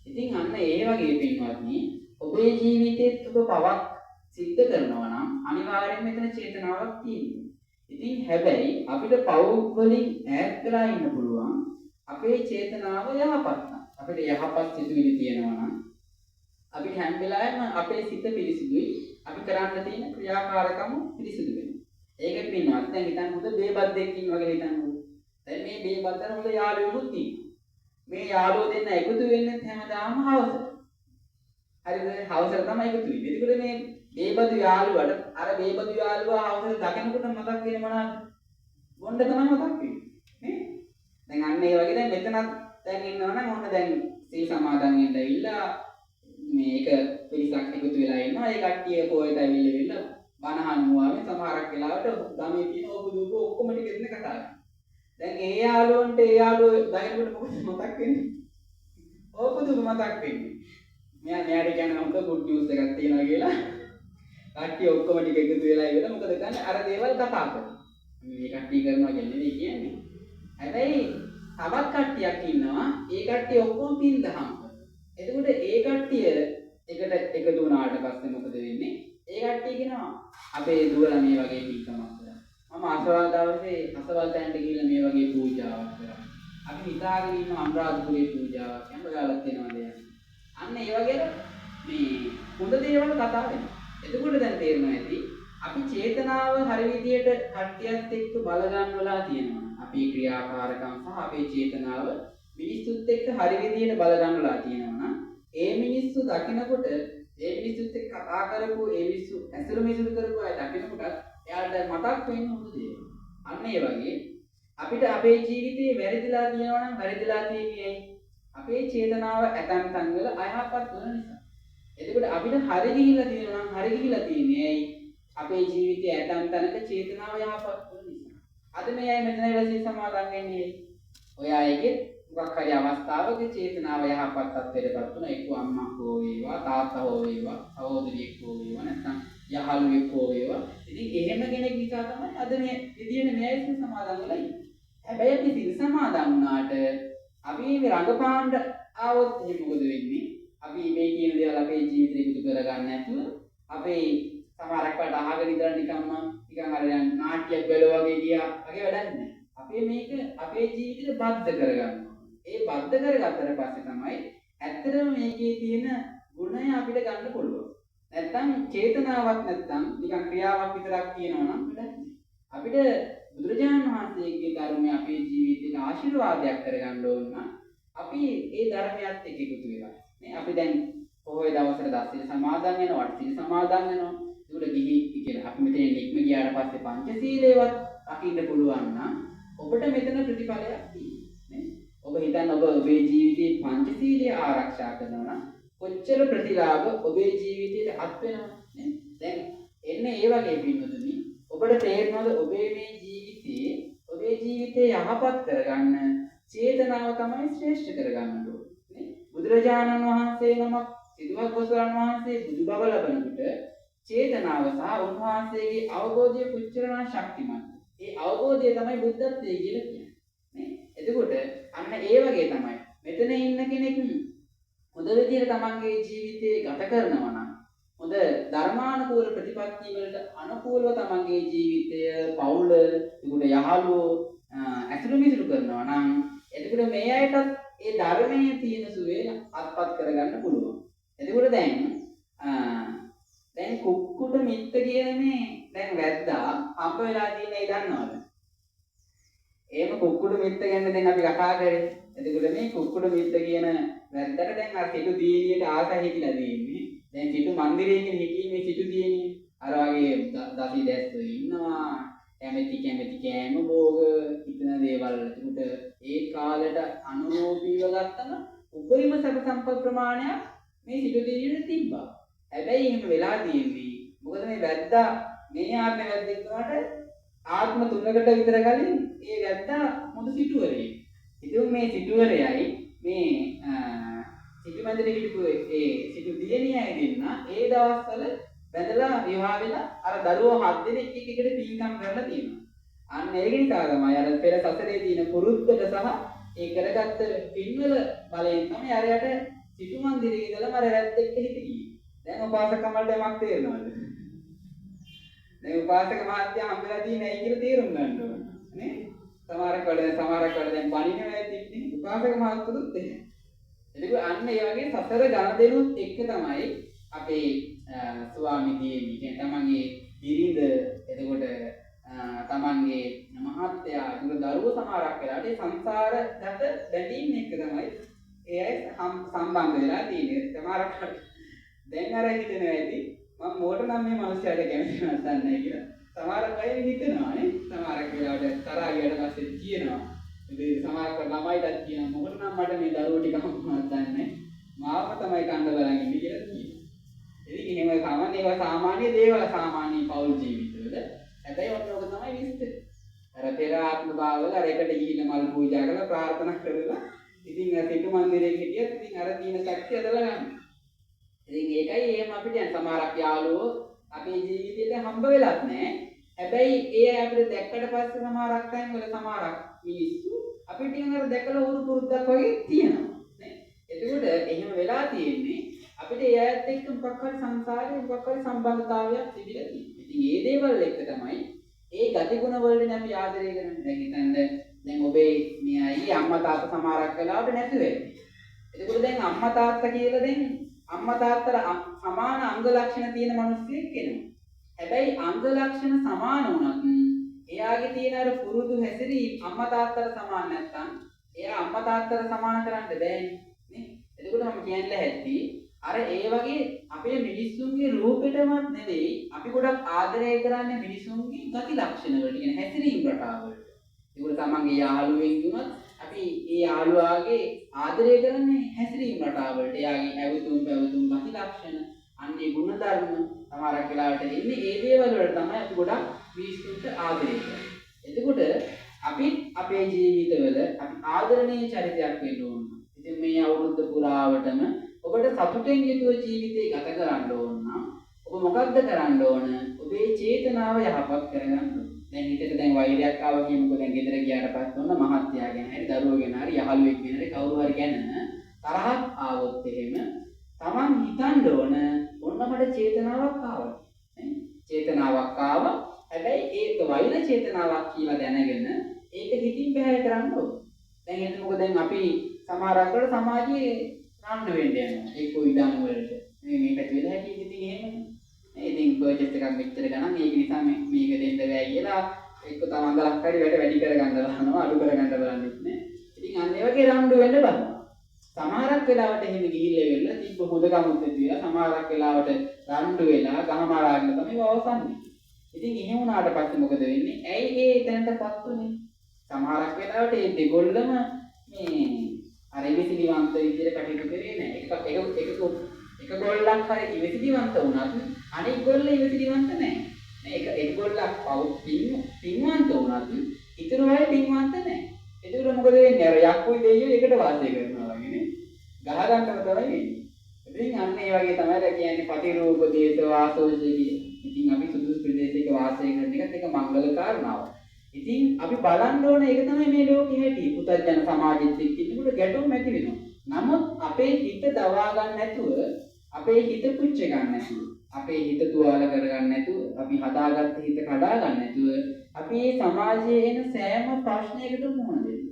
ඉතින් අන්න ඒ වගේ පින්වත්නි ඔබේ ජීවිතේත් ඔබ පවක් සිද්ධ කරනවා නම් අනිවාර්යයෙන්ම මෙතන චේතනාවක් තියෙනවා. ඉතින් හැබැයි අපිට පව් වලින් ඈත් වෙලා ඉන්න පුළුවන් අපේ චේතනාව යහපත් නම්. අපිට යහපත් සිතුවිලි තියෙනවා නම් අපිට හැම වෙලාවෙම අපේ සිත පිරිසිදුයි. අපි කරන්න තියෙන ක්‍රියාකාරකම පිරිසිදු වෙනවා. ඒක පින්වත් දැන් හිතන්න හොඳ බේබද්දෙක් ඉන්නවා කියලා හිතන්න. දැන් මේ බේබද්දට හොඳ යාළුවෙකුත් ඉන්නවා. මේ යාළුවෝ දෙන්න එකතු වෙන්නේ හැමදාම හවස. හරිද? හවසට තමයි එකතු වෙන්නේ. ඒකෝද මේ බේබදු යාළුවට අර බේබදු යාළුවා හවසට දකිනකොට මතක් වෙන්නේ මොනවද? බොණ්ඩ තමයි මතක් වෙන්නේ. නේ? දැන් අන්න ඒ වගේ දැන් මෙතනත් දැන් ඉන්නවනම් ඔන්න දැන් සීල් සමාදන් වෙන්න ඇවිල්ලා මේක පිරිසක් එකතු වෙලා ඉන්නවා. ඒ කට්ටිය පොයට ඇවිල්ලා බණහන් මුවාවේ සමහරක් වෙලාවට ගමේ තියෙන ඔබ ඔක්කොම ටික ඉන්න කතා කරනවා. දැන් ඒ යාළුවන්ට ඒ යාළුවෝ දකිනකොට මොකද මතක් වෙන්නේ? ඔබ මතක් වෙන්නේ. මෙයාට කියන හොඳ good news එකක් තියෙනවා කියලා. කට්ටිය ඔක්කොම ටික එකතු වෙලා ඉවර මොකද කරන්නේ? අර දේවල් කතා කරනවා. මේ කට්ටිය කරනවා කියන්නේ කියන්නේ. හැබැයි තවත් කට්ටියක් ඉන්නවා. ඒ කට්ටිය ඔක්කොම පින් දහම් කරනවා. එතකොට ඒ කට්ටිය එකට එකතු වුණාට පස්සේ මොකද වෙන්නේ? ඒ කට්ටිය කියනවා අපේ දුවලා මේ වගේ පින්කමක් කරා. මම අසවල් දවසේ අසවල් තැනට ගිහිල්ලා මේ වගේ පූජාවක් කරා. අපි හිතාගෙන ඉන්න අනුරාධපුරේ පූජාවක් යන්න ගාලක් වෙනවද යන්නේ. අන්න ඒ වගේ මේ හොඳ දේවල් කතා වෙනවා. එතකොට දැන් තේරෙනවා ඇති අපි චේතනාව හරි විදියට කට්ටියත් එක්ක බල ගන්නවලා තියෙනවා. අපේ ක්‍රියාකාරකම් සහ අපේ චේතනාව මිනිස්සුත් එක්ක හරි විදියට බල ගන්නවලා තියෙනවා නම් ඒ මිනිස්සු දකිනකොට ඒ මිනිස්සුත් එක්ක කතා කරපු ඒ මිනිස්සු ඇසුරු මිසුරු කරපු අය දකිනකොට එයාට මතක් වෙන්න හොඳ දේවල්. අන්න ඒ වගේ අපිට අපේ ජීවිතේ වැරදිලා තියෙනවා නම් වැරදිලා තියෙන්නේ අපේ චේතනාව ඇතන් තන් වල අයහපත් වෙන නිසා. එතකොට අපිට හරි ගිහිල්ලා තියෙනවා නම් හරි ගිහිල්ලා තියෙන්නේ ඇයි? අපේ ජීවිතයේ ඇතන් තනක චේතනාව යහපත් වෙන නිසා. අද මේ අය මෙතන ඉලා සී සමාදන් වෙන්නේ ඔය අයගේ මොකක් හරි අවස්ථාවක චේතනාව යහපත් තත්ත්වයකටපත් වුණා. එක්ක අම්මා හෝ වේවා, තාත්තා හෝ වේවා, සහෝදරියෙක් හෝ වේවා, නැත්නම් යහළුවෙක් හෝ වේවා. ඉතින් එහෙම කෙනෙක් නිසා තමයි අද මේ විදියට මේ අය සී සමාදන් වෙලා ඉන්නේ. හැබැයි අපි සී සමාදන් වුණාට අපි මේ රඟපාන්න ආවොත් එහෙම මොකද වෙන්නේ? අපි මේ කියන දේවල් අපේ ජීවිතේ පුදු කරගන්න නැතුව අපේ සමහරක් වට අහගෙන ඉඳලා නිකන් අර නාට්‍යයක් බැලුවා වගේ ගියා වගේ වැඩක් නැහැ. අපි මේක අපේ ජීවිතේට බද්ධ කරගන්නවා. ඒ බද්ධ කරගත්තට පස්සේ තමයි ඇත්තටම මේකේ තියෙන ගුණය අපිට ගන්න පුළුවන්. නැත්තම් චේතනාවක් නැත්තම් නිකන් ක්‍රියාවක් විතරක් කියනවා නම් වැඩක් නෑ. අපිට බුදුරජාණන් වහන්සේගේ ධර්මය අපේ ජීවිතේට ආශිර්වාදයක් කරගන්න ඕන නම් අපි ඒ ධර්මයත් එක්ක එකතු වෙලා. නේ අපි දැන් පොහොය දවසට දසිල් සමාදන් වෙනවා, සිල් සමාදන් වෙනවා. ඒකට ගිහි කියලා අපි මෙතන නික්ම ගියාට පස්සේ පංචශීලයේවත් රකින්න පුළුවන් නම් ඔබට මෙතන ප්‍රතිඵලයක් තියෙනවා. ඔබ හිතන්න ඔබ ඔබේ ජීවිතේ පංචශීලය ආරක්ෂා කරනවා නම් කොච්චර ප්‍රතිලාභ ඔබේ ජීවිතයට අත් වෙනවද නේ? දැන් එන්නේ ඒ වගේ පින්නතුනි ඔබට තේරෙනවද ඔබේ මේ ජීවිතේ යහපත් කරගන්න චේතනාව තමයි ශ්‍රේෂ්ඨ කරගන්න ඕනේ නේ? බුදුරජාණන් වහන්සේ නමක් සිදුවත් බෝසතාණන් වහන්සේ බුදු බව ලබනකොට චේතනාව සහ උන්වහන්සේගේ අවබෝධය පුච්චරණ ශක්තිමත්. ඒ අවබෝධය තමයි බුද්ධත්වයේ කියලා කියන්නේ නේ? එතකොට අන්න ඒ වගේ තමයි මෙතන ඉන්න කෙනෙක් හොඳ විදිහට තමන්ගේ ජීවිතේ ගත කරනවා නම් හොඳ ධර්මානුකූල ප්‍රතිපත්ති වලට අනුකූලව තමන්ගේ ජීවිතය පවුල ඒකට යහළුවෝ ඇසුරු මිසුරු කරනවා නම් එතකොට මේ අයටත් ඒ ධර්මයේ තියෙන සුවේ අත්පත් කරගන්න පුළුවන්. එතකොට දැන් කුක්කුට මිත්ත කියන්නේ දැන් වැද්දා හම්බ වෙලා තියෙන ඒ දන්නවද? එහෙම කුක්කුට මිත්ත ගැන දැන් අපි කතා කරේ. එතකොට මේ කුක්කුට මිත්ත කියන වැද්දට දැන් අර සිටු දියණියට ආසයි හිතිලා තියෙන්නේ. දැන් සිටු මන්දිරයේ හිටීමේ සිටු දියණිය අර වගේ දසි දැස්සෝ ඉන්නවා. කැමැති කෑම භෝග හිතන දේවල්. ඒකට ඒ කාලෙට අනුරූපීව ගත්තම උපරිම සැප සම්පත් ප්‍රමාණයක් මේ සිටු දියණියට තිබ්බා. හැබැයි එහෙම වෙලා තියෙන්නේ මොකද මේ වැද්දා මේ ආත්ම වැද්දෙක් වුණාට ආත්ම 3කට විතර කලින් ඒ වැද්දා මොඳ සිටුවරේ. ඉතින් මේ සිටුවරයයි මේ සිටු මැදට හිටපු ඒ සිටු දියණියයි දෙන්න ඒ දවස්වල වැදලා විවාහ වෙලා අර දරුවෝ 7 දෙනෙක් එකට පින්කම් කරලා තියෙනවා. අන්න ඒක නිසා තමයි අර පෙර සසරේ තියෙන පුරුද්දට සහ ඒ කරගත්ත පින්වල බලයෙන් තමයි අරයට සිටු මන්දිරේ ඉඳලා අර වැද්දෙක් හිටියේ. දැන් උපාසක කමල්ට යමක් තේරෙනවද? දැන් උපාසක මහත්තයා හම්බෙලා තියෙන්නේ ඇයි කියලා තේරුම් ගන්න ඕන නේ? සමහරක් වල දැන් බණිනේ වැද්දින්නේ උපාසක මහත්තුරුත් එහෙම. ඒක අන්න ඒ වගේ සසර ගණදෙනුත් එක්ක තමයි අපේ ස්වාමි දියණිය කියන්නේ තමන්ගේ බිරිඳ එතකොට තමන්ගේ මහත්තයා දුර දරුවෝ සමහරක් වෙලාට ඒ සංසාර ගත බැඳීම් එක්ක තමයි ඒ අය සම්බන්ධ වෙලා තියෙන්නේ. සමහරක් දැන් අර හිතනවා ඇති මම මොකට නම් මේ මිනිස්යාට කැමති නැත්නම් කියලා. සමහරක් අය හිතනවා නේ. සමහරක් වෙලාවට තරහා ගියට පස්සේ කියනවා. ඉතින් සමහරක් ළමයිටත් කියනවා මොකට නම් මට මේ දරුවෝ ටික හම්බුනත් නැහැ. මාව තමයි කන්න බලන් ඉන්නේ කියලා කියනවා. ඉතින් එහෙම සාමාන්‍ය දේවල් සාමාන්‍ය පෞල් ජීවිතවල. හැබැයි ඔන්නෝක තමයි විස්තර. අර පෙර ආත්ම භාවවල අර එකට ගිහින් මල් පූජා කරලා ප්‍රාර්ථනා කරලා ඉතින් සිටු මන්දිරේ හිටියත් ඉතින් අර තියෙන ශක්තිය අදලා ගන්න. ඉතින් ඒකයි එහෙම අපිට දැන් සමහරක් යාළුවෝ අපේ ජීවිතේට හම්බ වෙලත් නැහැ. හැබැයි ඒ අය අපිට දැක්කට පස්සේ සමහරක් අය වල සමහරක් මිනිස්සු අපිට නිකන් අර දැකලා උරු පුරුද්දක් වගේ තියෙනවා නේ. එතකොට එහෙම වෙලා තියෙන්නේ අපිට ඒ අයත් එක්ක මොකක් හරි සංසාරේ මොකක් හරි සම්බන්ධතාවයක් තිබිලා තියෙනවා. ඉතින් මේ දේවල් එක්ක තමයි ඒ ගතිගුණ වලට අපි ආදරය කරන්නේ. දැන් හිතන්න දැන් ඔබේ මේ අයියා අම්මා තාත්තා සමහරක් වෙලාවට නැති වෙන්නේ. එතකොට දැන් අම්මා තාත්තා කියලා දැන් අම්මා තාත්තලා සමාන අංග ලක්ෂණ තියෙන මිනිස්සෙක් කෙනෙක්. හැබැයි අංග ලක්ෂණ සමාන වුණත් එයාගේ තියෙන අර පුරුදු හැසිරීම අම්මා තාත්තලා සමාන නැත්නම් එයා අම්මා තාත්තලා සමාන කරන්න බෑනේ නේ. එතකොට මම කියන්නේ ඇත්ති අර ඒ වගේ අපේ මිනිස්සුන්ගේ රූපෙටවත් නෙවෙයි අපි ගොඩක් ආදරය කරන්නේ මිනිස්සුන්ගේ ගති ලක්ෂණ වලට කියන හැසිරීම රටාව වලට. ඒකට තමන්ගේ යාළුවෙක් වුණත් අපි ඒ යාළුවාගේ ආදරය කරන්නේ හැසිරීම රටාව වලට. එයාගේ ඇවතුම් පැවතුම් ගති ලක්ෂණ අන්නේ ගුණ ධර්ම සමහරක් වෙලාවට ඉන්නේ ඒ දේවල් වලට තමයි අපි ගොඩක් මිනිස්සුන්ට ආදරය කරන්නේ. එතකොට අපි අපේ ජීවිතවල අපි ආදරණීය චරිතයක් වෙන්න ඕන. ඉතින් මේ අවුරුද්ද පුරාවටම ඔබට සතුටෙන් යුතුව ජීවිතේ ගත කරන්න ඕන නම් ඔබ මොකක්ද කරන්න ඕන? ඔබේ චේතනාව යහපත් කරගන්න ඕන. දැන් හිතට දැන් වෛරයක් ආවා කියමුකෝ. දැන් ගෙදර ගියාට පස්සේ ඔන්න මහත්යා ගැන හරි දරුවෝ ගැන හරි යහළුවෙක් ගැන හරි කවුරු හරි ගැන තරහක් ආවොත් එහෙම Taman හිතන්න ඕන ඔන්න මට චේතනාවක් ආවා. චේතනාවක් ආවා. හැබැයි ඒක වෛර චේතනාවක් කියලා දැනගෙන ඒක හිතින් බැහැ කරන්න ඕන. දැන් හිතමුකෝ දැන් අපි සමහරක් වෙලාවට සමාජයේ රණ්ඩු වෙන්න යනවා. ඒක ඉදන් වලට. මේ පැති වෙලා හැටි ඉතින් එහෙම ඉතින් බජට් එකක් මෙච්චර ගණන් ඒක නිසා මේක දෙන්න බෑ කියලා එක්ක තව අඟලක් හරි වැඩි කරගන්න බලනවා අඩු කරගන්න බලන්නේ නැහැ. ඉතින් අන්න ඒ වගේ රණ්ඩු වෙන්න බලනවා. සමහරක් වෙලාවට එහෙම ගිහිල්ලා වෙන්න තිබ්බ හොඳ කමුත් තියලා සමහරක් වෙලාවට රණ්ඩු වෙලා ගහමාරාගෙන තමයි වවසන්නේ. ඉතින් එහෙම වුණාට පස්සේ මොකද වෙන්නේ? ඇයි ඒ තැනටපත් උනේ? සමහරක් වෙලාවට මේ දෙගොල්ලම මේ අර ඉවිසිලිවන්ත විදිහට කටයුතු කරේ නැහැ. එක ගොල්ලක් හරි ඉවිසිලිවන්ත වුණත් අනෙක් ගොල්ල ඉවිසිලිවන්ත නැහැ. එක ගොල්ලක් පින්වන්ත වුණත් ඊටු අය පින්වන්ත නැහැ. ඒක මොකද වෙන්නේ? අර යක්කුයි දෙයියෝ එකට වාසය කරනවා වගේ නේ. ගහ ගන්නව තමයි වෙන්නේ. ඉතින් අන්න ඒ වගේ තමයි කියන්නේ පටිරූප දේශ වාසෝජී. ඉතින් අපි සුදුසු ප්‍රදේශයක වාසය කරන එකත් එක මංගල කාරණාවක්. ඉතින් අපි බලන්න ඕන ඒක තමයි මේ ලෝකෙ හැටි. පුතත්ජන සමාජෙත් එක්ක ඉන්නකොට ගැටුම් ඇති වෙනවා. නමුත් අපේ හිත දවා ගන්න නැතුව, අපේ හිත පුච්ච ගන්න නැතුව, අපේ හිත තුවාල කර ගන්න නැතුව, අපි හදාගත්ත හිත කඩා ගන්න නැතුව, අපි මේ සමාජයේ එන සෑම ප්‍රශ්නයකටම මුහුණ දෙන්න.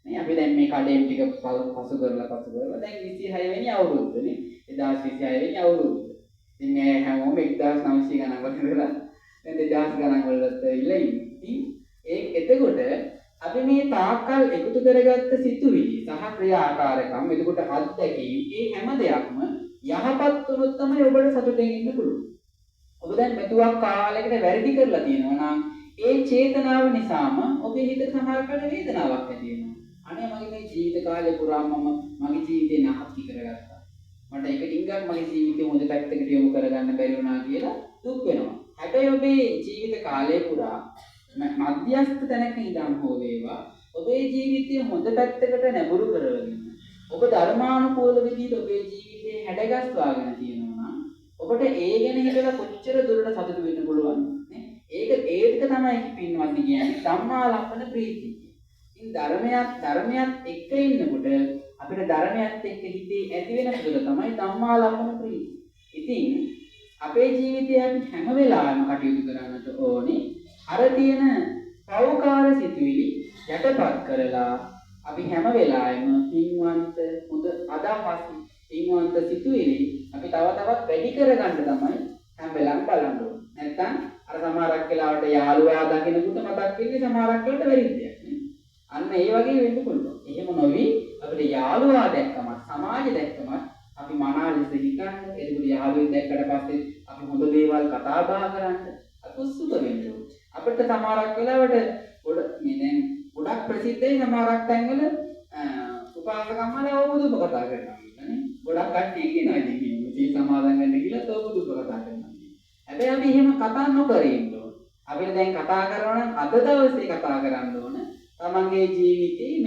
නේ අපි දැන් මේ කඩේම් ටික පසු කරලා දැන් 26 වෙනි අවුරුද්දනේ. 2026 වෙනි අවුරුද්ද. ඉතින් මේ හැමෝම 1900 ගණන් වල ඉඳලා දැන් 2000 ගණන් වලට ඉල්ල ඉන්නේ. එතකොට අපි මේ තාක්කල් එකතු කරගත්ත සිතුවිලි සහ ක්‍රියාකාරකම් එතකොට අත්දැකීම් මේ හැම දෙයක්ම යහපත් වුණොත් තමයි ඔබට සතුටින් ඉන්න පුළුවන්. ඔබ දැන් මෙතුවක් කාලයකට වැරදි කරලා තියෙනවා නම් ඒ චේතනාව නිසාම ඔබේ හිතේ සමහරකට වේදනාවක් ඇති වෙනවා. අනේ මගේ මේ ජීවිත කාලේ පුරාම මගේ ජීවිතේ නැහත් කරගත්තා. මට එක ඩිංගක් මගේ ජීවිතේ හොඳ පැත්තකට යොමු කරගන්න බැරි වුණා කියලා දුක් වෙනවා. හැබැයි ඔබේ ජීවිත කාලය පුරා මධ්‍යස්ථ තැනක ඉඳන් හෝ වේවා ඔබේ ජීවිතය හොඳ පැත්තකට නැඹුරු කරගෙන ඔබ ධර්මානුකූල විදිහට ඔබේ ජීවිතේ හැඩගස්වාගෙන තියෙනවා නම් ඔබට ඒ ගැන හිතලා කොච්චර දුරට සතුටු වෙන්න පුළුවන් නේ? ඒක තමයි පින්වත්නි කියන්නේ ධම්මාලම්පන ප්‍රීතිය. ඉතින් ධර්මයක් එක්ක ඉන්නකොට අපිට ධර්මයත් එක්ක හිතේ ඇති වෙන සුළු තමයි ධම්මාලම්පන ප්‍රීතිය. ඉතින් අපේ ජීවිතය අපි හැම වෙලාවෙම කටයුතු කරන්නට ඕනේ අර තියෙන පෞකාර සිතුවිලි යටපත් කරලා අපි හැම වෙලාවෙම පින්වන්ත හොඳ අදහස් පින්වන්ත සිතුවිලි අපි තව තවත් වැඩි කරගන්න තමයි හැම වෙලාවෙම බලන්න ඕනේ. නැත්තම් අර සමහරක් වෙලාවට යාළුවා දකින්නකොට මතක් වෙන්නේ සමහරක් වෙලට වැරදියක් නේ. අන්න ඒ වගේ වෙන්න පුළුවන්. එහෙම නොවි අපිට යාළුවා දැක්කම සමාජය දැක්කම අපි මනාලෙස හිතන්න. එතකොට යාළුවෙක් දැක්කට පස්සේ අපි හොඳ දේවල් කතා බහ කරන්න අකුස්සුක වෙන්න ඕනේ. අපිට සමහරක් වෙලාවට ගොඩක් ප්‍රසිද්ධයි සමහරක් තැන්වල උපාසකම්මලා ඕබුදුම කතා කරනවා නේ. ගොඩක් කට්ටිය කියනවා ඉතින් මේ සමාදන් වෙන්න කියලා ඕබුදුම කතා කරනවා. හැබැයි අපි එහෙම කතා නොකර ඉන්න ඕන. අපිට දැන් කතා කරනවා නම් අද දවසේ කතා කරන්න ඕන තමන්ගේ ජීවිතේට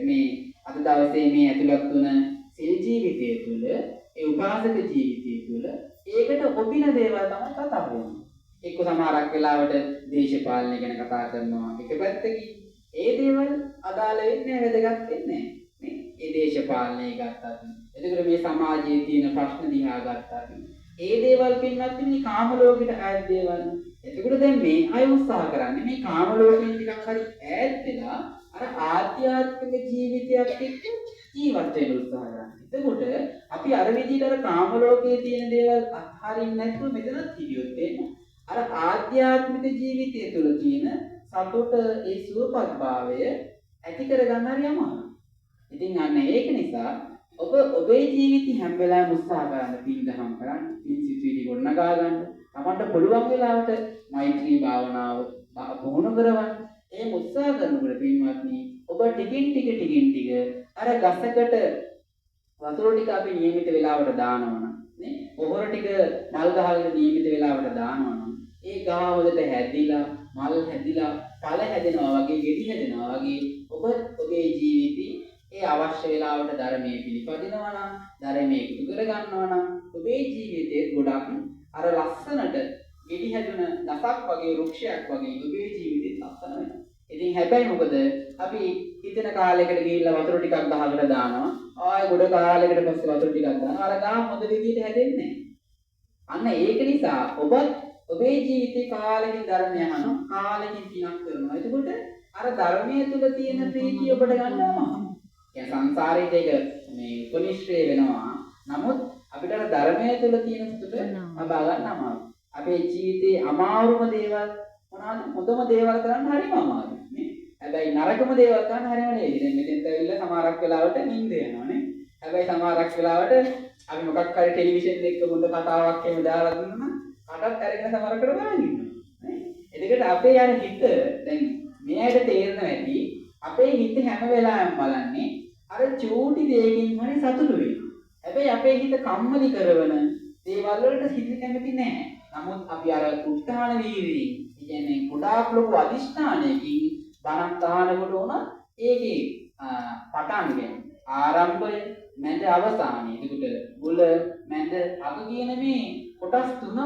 මේ අද දවසේ මේ ඇතුළත් වුණ සිල් ජීවිතය තුළ ඒ උපාසක ජීවිතය තුළ ඒකට ඔබින දේවල් තමයි කතා කරන්නේ. එක්ක සමහරක් වෙලාවට දේශපාලනය ගැන කතා කරනවා එක පැත්තකින් ඒ දේවල් අදාළ වෙන්නේ වැදගත් වෙන්නේ නේ. ඒ දේශපාලනය ගත්තත් එතකොට මේ සමාජයේ තියෙන ප්‍රශ්න දිහා ගත්තත් ඒ දේවල් පින්වත් මේ කාම ලෝකෙට ඈත් දේවල්. එතකොට දැන් මේ අය උත්සාහ කරන්නේ මේ කාම ලෝකෙන් ටිකක් හරි ඈත් වෙලා අර ආධ්‍යාත්මික ජීවිතයක් එක්ක ජීවත් වෙන්න උත්සාහ කරනවා. එතකොට අපි අර විදිහට අර කාම ලෝකයේ තියෙන දේවල් අත්හරින්න නැතුව මෙතනත් හිටියොත් එන්නේ අර ආධ්‍යාත්මික ජීවිතය තුළ තියෙන සතුට ඒ සුවපත්භාවය ඇති කරගන්න හරි අමාරුයි. ඉතින් අන්න ඒක නිසා ඔබේ ජීවිතය හැම වෙලාවෙම උත්සාහ කරන්න පින් දහම් කරන්න, පින් සිතුවිලි ගොඩනගා ගන්න. තමන්ට පුළුවන් වෙලාවට මෛත්‍රී භාවනාව පුහුණු කරවන්න. ඒ උත්සාහ කරනකොට පින්වත්නි ඔබ ටිකින් ටික අර ගසකට වතුර ටික අපි නියමිත වෙලාවට දානවනම් නේ පොහොර ටික මල් ගහකට නියමිත වෙලාවට දානවනම් ඒ ගහ හොදට හැදිලා මල් හැදිලා ඵල හැදෙනවා වගේ ගෙඩි හැදෙනවා වගේ ඔබේ ජීවිතේ ඒ අවශ්‍ය වෙලාවට ධර්මයේ පිළිපදිනවා නම් ධර්මයේ ඉටු කර ගන්නවා නම් ඔබේ ජීවිතේ ගොඩක් අර ලස්සනට ගෙඩි හැදුන දසක් වගේ වෘක්ෂයක් වගේ ඔබේ ජීවිතේ ලස්සන වෙනවා. ඉතින් හැබැයි මොකද අපි හිතන කාලයකට ගිහිල්ලා වතුර ටිකක් ගහකට දානවා ආයෙ ගොඩ කාලයකට පස්සේ වතුර ටිකක් දානවා අර ගහ හොඳ විදිහට හැදෙන්නේ නැහැ. අන්න ඒක නිසා ඔබේ ජීවිතේ කාලෙකින් ධර්මය අහනවා කාලෙකින් පිනක් කරනවා. එතකොට අර ධර්මයේ තුල තියෙන ප්‍රීතිය ඔබට ගන්නවා. ඒ සංසාරයේ ඒක මේ උපනිශ්‍රේ වෙනවා. නමුත් අපිට අර ධර්මයේ තුල තියෙන සතුට ලබා ගන්න අමාරුයි. අපේ ජීවිතේ අමාරුම දේවල් මොනවාද? හොඳම දේවල් කරන්න හරිම අමාරුයි නේ. හැබැයි නරකම දේවල් කරන්න හරිම නෙවෙයි. දැන් මෙතෙන්ට ඇවිල්ලා සමහරක් වෙලාවට නිින්ද යනවා නේ. හැබැයි සමහරක් වෙලාවට අපි මොකක් හරි ටෙලිවිෂන් එකක හොඳ කතාවක් එහෙම දාලා දුන්නා කටත් අරගෙන සමහරකට බලන් ඉන්නවා නේ. එතකොට අපේ යන හිත දැන් මෙයාට තේරෙනවා ඇති අපේ හිත හැම වෙලාවෙම බලන්නේ අර චූටි දෙයකින් හරි සතුටු වෙනවා. හැබැයි අපේ හිත කම්මැලි කරන දේවල් වලට හිත කැමති නැහැ. නමුත් අපි අර උත්සාහන වීර්යයෙන් කියන්නේ ගොඩාක් ලොකු අදිෂ්ඨානයකින් බණක් අහනකොට උනත් ඒකේ පටන් ගන්න ආරම්භය මැද අවසානය. එතකොට මුල මැද අග කියන මේ කොටස් තුනම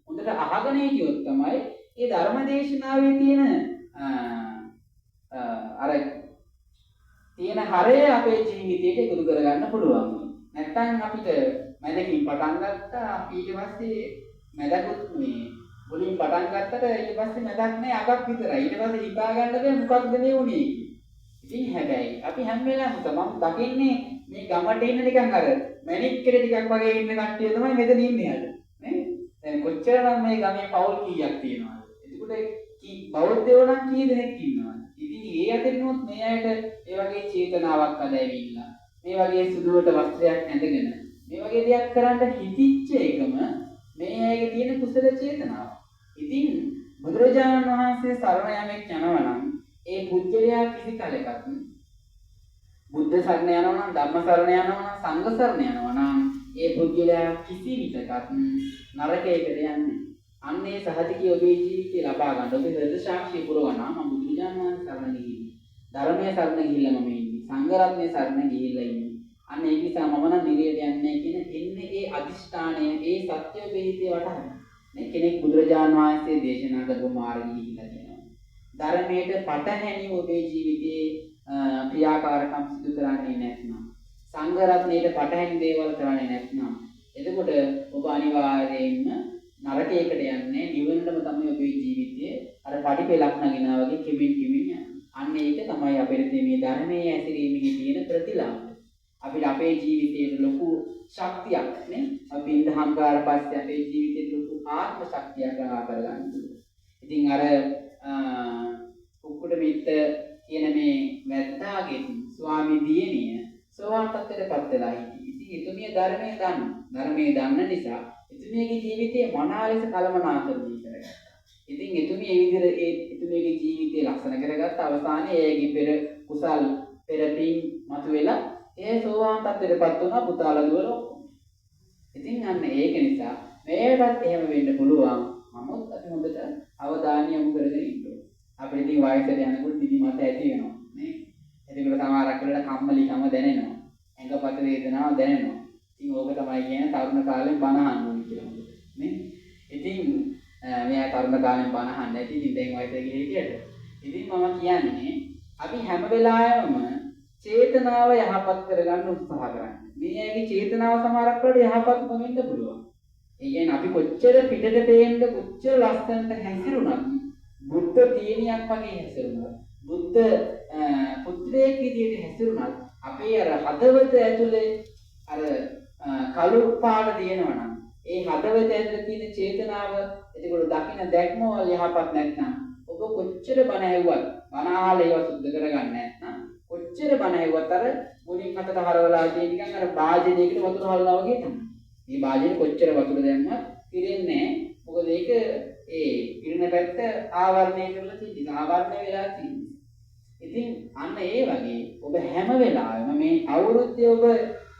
හොඳට අහගෙන හිටියොත් තමයි මේ ධර්මදේශනාවේ තියෙන අර තියෙන හරය අපේ ජීවිතයට එකතු කරගන්න පුළුවන්. නැත්නම් අපිට මැදකින් පටන් ගත්තා ඊට පස්සේ මැදකුත් මේ මුලින් පටන් ගත්තට ඊට පස්සේ මැදක් නෑ අගක් විතරයි. ඊට පස්සේ හිතා ගන්න බෑ මොකක්ද මේ උනේ කියලා. ඉතින් හැබැයි අපි හැම වෙලාවෙම මම දකින්නේ මේ ගමට ඉන්න නිකන් අර මැනික් කෙර ටිකක් වගේ ඉන්න කට්ටිය තමයි මෙතන ඉන්නේ අද. නේ? දැන් කොච්චරනම් මේ ගමේ පවුල් කීයක් තියෙනවද? එතකොට බෞද්ධයෝ නම් කී දෙනෙක් ඉන්නවද? ඉතින් ඒ අතරිනුත් මේ අයට ඒ වගේ චේතනාවක් අදැවිලා මේ වගේ සුදුවට වස්ත්‍රයක් ඇඳගෙන මේ වගේ දෙයක් කරන්න හිතිච්ච එකම මේ අයගේ තියෙන කුසල චේතනාව. ඉතින් බුදුරජාණන් වහන්සේ සරණ යමෙක් යනවා නම් ඒ පුජ්‍යලයා කිසි කලකට බුද්ධ සරණ යනවා නම් ධම්ම සරණ යනවා නම් සංඝ සරණ යනවා නම් ඒ පුජ්‍යලයා කිසි විටකත් නරකයකට යන්නේ. අන්නේ සහතිකී ඔබේ ජීවිතේ ලබා ගන්න ඔබේ හෘද සාක්ෂිය පුරවනවා මම බුදුරජාණන් වහන්සේ සරණ ගිහින් ධර්මයේ සරණ ගිහිල්ලා මම ඉන්නේ සංඝ රත්නයේ සරණ ගිහිල්ලා ඉන්නේ. අන්න ඒ නිසා මම නම් නිරේට යන්නේ කියන එන්නේ ඒ අදිෂ්ඨානය ඒ සත්‍ය ඔබේ හිතේ වටහාගන්න. මේ කෙනෙක් බුදුරජාණන් වහන්සේ දේශනා කරපු මාර්ගය ගිහිල්ලා තියෙනවා. ධර්මයට පටහැනි ඔබේ ජීවිතේ ක්‍රියාකාරකම් සිදු කරන්නේ නැත්නම් සංඝ රත්නයට පටහැනි දේවල් කරන්නේ නැත්නම් එතකොට ඔබ අනිවාර්යයෙන්ම නරකයකට යන්නේ නිවනටම තමයි ඔබේ ජීවිතයේ අර පඩිපෙලක් නගිනා වගේ කිමින් යනවා. අන්න ඒක තමයි අපේ මේ ධර්මයේ ඇසිරීමේ තියෙන ප්‍රතිලාභය. අපිට අපේ ජීවිතයේ ලොකු ශක්තියක් නේ. අපි ඉඳහම්කාර පස්සේ අපේ ජීවිතේ ලොකු ආත්ම ශක්තියක් ගන්න කරගන්න පුළුවන්. ඉතින් අර කුකුඩ මිත්ත කියන මේ වැද්දාගේ ස්වාමි දියණිය සෝවාන් තත්ත්වයටපත් වෙලා හිටියේ. ඉතින් එතුමිය ධර්මයේ දන්න නිසා එතුමියගේ ජීවිතේ මනා ලෙස කලමනාකරණය කරගත්තා. ඉතින් එතුමිය ඒ විදිහට එතුමියගේ ජීවිතේ ලක්ෂණ කරගත්ත අවසානයේ එයාගේ පෙර කුසල් පෙර පින් මතුවෙලා ඒ සෝවාන් තත්ත්වයටපත් වුණා පුතාලා දුවල ඔක්කොම. ඉතින් අන්න ඒක නිසා මේකත් එහෙම වෙන්න පුළුවන්. නමුත් අපි හොඳට අවධානය යොමු කරගෙන ඉන්න ඕනේ. අපිට ඉතින් වයසට යනකොට නිදිමත ඇති වෙනවා නේ. එතකොට සමහරක් වෙලාවට කම්මැලිකම දැනෙනවා. ඇඟපත වේදනාව දැනෙනවා. ඉතින් ඕක තමයි කියන්නේ තරුණ කාලෙන් බණ අහන්න ඕනේ කියලා නේ. ඉතින් මෙයා තරුණ කාලෙන් බණ අහන්න නැති ඉතින් දැන් වයසට ගිහින් හිටියට. ඉතින් මම කියන්නේ අපි හැම වෙලාවෙම චේතනාව යහපත් කරගන්න උත්සාහ කරන්න. මේ ඇගේ චේතනාව සමහරක් වෙලාවට යහපත් නොවෙන්න පුළුවන්. ඒ කියන්නේ අපි කොච්චර පිටට පේන්න කොච්චර ලස්සනට හැසිරුණත් බුද්ධ දියණියක් වගේ හැසිරුණා. බුද්ධ පුත්‍රයෙක් විදිහට හැසිරුණත් අපේ අර හදවත ඇතුලේ අර කළු පාට දිනනවා නම් ඒ හදවත ඇතුලේ තියෙන චේතනාව එතකොට දකින්න දැක්ම යහපත් නැත්නම් ඔබ කොච්චර බණ ඇහුවත් බණ අහලා ඒවා සුද්ධ කරගන්න නැත්නම් කොච්චර බණ ඇහුවත් අර මුලින් අතට හරවලා තියෙන නිකන් අර වාජනයකට වතුර හරවලා වගේ තමයි. මේ වාජනේ කොච්චර වතුර දැම්මත් පිරෙන්නේ නැහැ. මොකද ඒක ඒ පිරෙන පැත්ත ආවරණය කරලා තියෙනවා. ආවරණය වෙලා තියෙනවා. ඉතින් අන්න ඒ වගේ ඔබ හැම වෙලාවෙම මේ අවුරුද්දේ ඔබ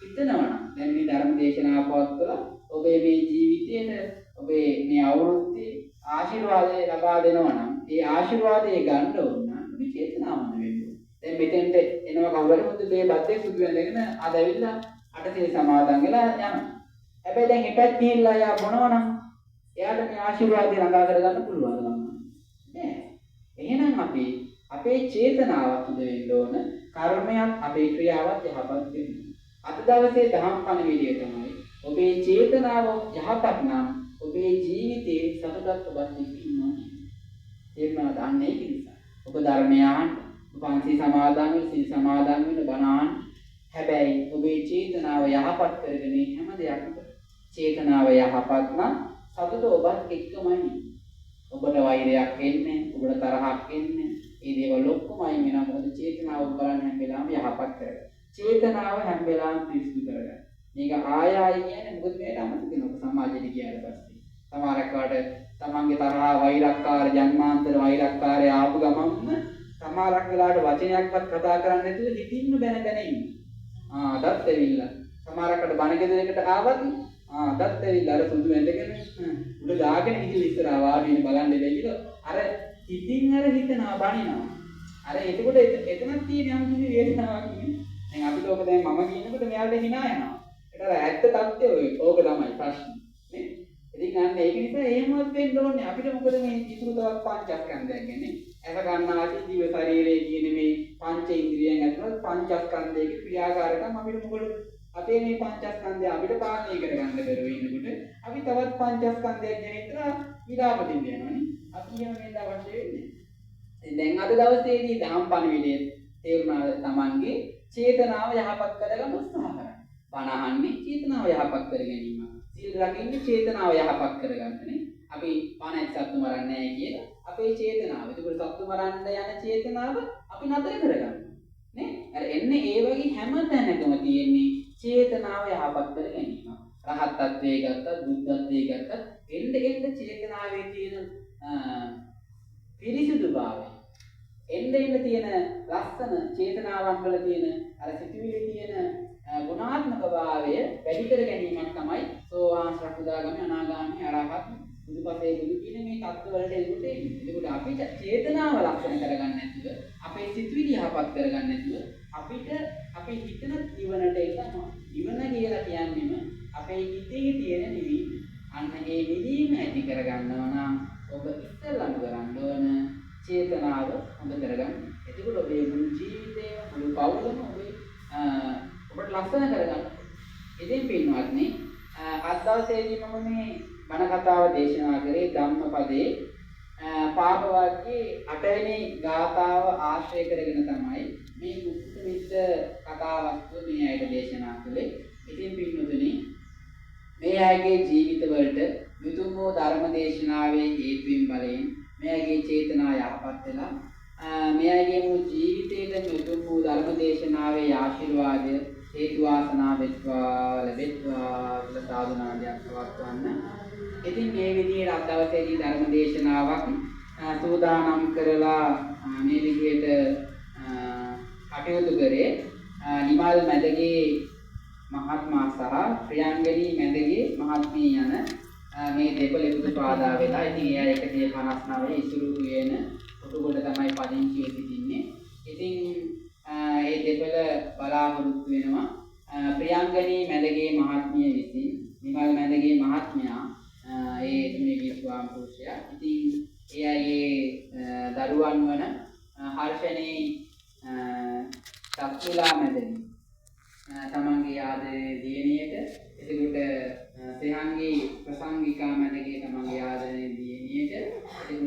හිතනවා නම් දැන් මේ ධර්ම දේශනාව පවත්වලා ඔබේ මේ ජීවිතේට ඔබේ මේ අවුරුද්දේ ආශිර්වාදය ලබා දෙනවා නම් ඒ ආශිර්වාදය ගන්න ඕන නම් ඔබ චේතනාවන්ත වෙන්න ඕන. දැන් මෙතෙන්ට එනවා කවුරුහරි මුද මේ බද්දේ සුදු වෙනගෙන අද ඇවිල්ලා අටසිල් සමාදන් වෙලා යනවා. හැබැයි දැන් එපැත් ගිහිල්ලා යා බොනවනම් එයාට මේ ආශිර්වාදය ළඟා කරගන්න පුළුවන් නෑ. එහෙනම් අපි අපේ චේතනාවත් හොඳ වෙන්න ඕන. කර්මයක් අපේ ක්‍රියාවත් යහපත් වෙන්න. අද දවසේ දහම් පණිවිඩය තමයි ඔබේ චේතනාව යහපත් නම් ඔබේ ජීවිතේ සතුටක් ඔබත් ඉන්නවා. ඒකම දන්නේ ඒක නිසා. ඔබ ධර්මය අහන්න, පන්සල් සමාදන් වෙන්න, සීල් සමාදන් වෙන්න බණ අහන්න. හැබැයි ඔබේ චේතනාව යහපත් කරගෙන හැම දෙයක්ම චේතනාව යහපත් නම් සතුට ඔබත් එක්කමයි. ඔබට වෛරයක් එන්නේ, ඔබට තරහක් එන්නේ, මේ දේවල් ඔක්කොම අයින් වෙනවා. මොකද චේතනාව ඔබ බලන්න හැම වෙලාවෙම යහපත් කරගන්න. චේතනාව හැම වෙලාවෙම පිරිසිදු කරගන්න. මේක ආයයි කියන්නේ මොකද මේකට අමතක වෙනවා සමාජෙට ගියාට පස්සේ. සමහරකට තමන්ගේ තරහා වෛරක්කාර ජන්මාන්තර වෛරක්කාරය ආපු ගමන්ම සමහරක් වෙලාවට වචනයක්වත් කතා කරන්නේ නැතුව හිතින්ම බැන ඉන්නවා. අදත් ඇවිල්ලා. සමහරකට බණ ගෙදරකට ආවත් අදත් ඇවිල්ලා අර සුදු ඇඳගෙන උඩ දාගෙන ඉතින් ඉස්සරහා වාඩි වෙන බලන් දෙවිල අර හිතින් අර හිතනවා බණිනවා. අර එතකොට එතනක් තියෙන යම් කිසි වේදනාවක් නේ. දැන් අපිට ඕක දැන් මම කියනකොට මෙයාට hina යනවා. ඒතර ඇත්ත தත්ත්වය ඕක තමයි ප්‍රශ්නේ. නේ? ඉතින් අන්න ඒක නිසා එහෙමවත් වෙන්න ඕනේ. අපිට මොකද මේ ඉතුරු තවත් පංචස්කන්ධයක් කියන්නේ. ඇස ගන්න ආදී ජීව ශරීරයේ කියන මේ පංච ඉන්ද්‍රියයන් ඇතුළත් පංචස්කන්ධයක ක්‍රියාකාරකම් අපිට මොකද අපේ මේ පංචස්කන්ධය අපිට පාලනය කරගන්න බැරුව ඉන්නකොට අපි තවත් පංචස්කන්ධයක් ගැන හිතලා විලාප දෙන්න යනවානේ. අපි එහෙම වෙන්න අවශ්‍ය වෙන්නේ. දැන් අද දවසේදී දහම් පණිවිඩය තේරුණා තමන්ගේ චේතනාව යහපත් කරගන්න උත්සාහ කරන්න. බණ අහන්නේ චේතනාව යහපත් කර ගැනීම. සීල රකින්නේ චේතනාව යහපත් කරගන්නනේ. අපි පණ සත්තු මරන්නේ නැහැ කියලා අපේ චේතනාව. ඒකවල සත්තු මරන්න යන චේතනාව අපි නතර කරගන්නවා. නේ? අර එන්නේ ඒ වගේ හැම තැනකම තියෙන්නේ චේතනාව යහපත් කර ගැනීම. රහත් ත්වයේ ගත්තත් බුද්ධත්වයේ ගත්තත් එන්න චේතනාවේ තියෙන පිරිසුදුභාවය. එන්න තියෙන ලස්සන චේතනාවන් වල තියෙන අර සිතුවිලි තියෙන ගුණාත්මක භාවය වැඩි කර ගැනීමක් තමයි සෝවාන් සකදාගාමී අනාගාමී අරහත් බුදුපසේ බුදු කියන මේ தত্ত্ব වලට එනකොට ඒකට අපි චේතනාව ලක්ෂණ කරගන්න නැතුව අපේ සිතුවිලි යහපත් කරගන්න නැතුව අපිට අපේ හිතන නිවනට එනවා. නිවන කියලා කියන්නේම අපේ හිතේ තියෙන නිවීම. අන්න ඒ නිවීම ඇති කරගන්නවා නම් ඔබ ඉස්සෙල්ලාම කරන්න ඕන චේතනාව හොඳ කරගන්න. එතකොට ඔබේ මුළු ජීවිතේ මුළු පවුලම ඔබට ලස්සන කරගන්න. ඉතින් පින්වත්නි අද දවසේදී මම මේ බණ කතාව දේශනා කරේ ධම්මපදයේ පාප වාක්‍යයේ 8 වෙනි ගාථාව ආශ්‍රය කරගෙන තමයි මේ කුක්කුට මිත්‍ර කතාවක් මේ ඇයිට දේශනා කළේ. ඉතින් පින්වතුනි මේ අයගේ ජීවිතවලට මුතුන් වූ ධර්ම දේශනාවේ හේතුන් බලයෙන් මේ අයගේ චේතනා යහපත් වෙලා මේ අයගේ මුළු ජීවිතේට මුතුන් වූ ධර්ම දේශනාවේ ආශිර්වාදය හේතු වාසනා වෙත්වා ලැබෙත්වා කියලා සාදුනාදයක් පවත්වන්න. ඉතින් මේ විදිහට අද දවසේදී ධර්ම දේශනාවක් සූදානම් කරලා මේ විදිහට කටයුතු කරේ නිමල් මැදගේ මහත්මයා සහ ප්‍රියංගනී මැදගේ මහත්මිය යන මේ දෙපළෙකුට පාදා වෙලා ඉතින් එයා 159 ඉසුරු කියන කොටුකොට තමයි පදිංචිව සිටින්නේ. ඉතින් ඒ දෙපළ බලාපොරොත්තු වෙනවා ප්‍රියංගනී මැදගේ මහත්මිය විසින් නිමල් මැදගේ මහත්මයා මේ විස්වාම පුරුෂයා. ඉතින් එයාගේ දරුවන් වන හර්ෂණී සත්තුලා මැදනි තමන්ගේ ආදරේ දියණියට එතකොට සෙහංගී ප්‍රසංගිකා මැදගේ තමන්ගේ ආදරේ දියණියට එතකොට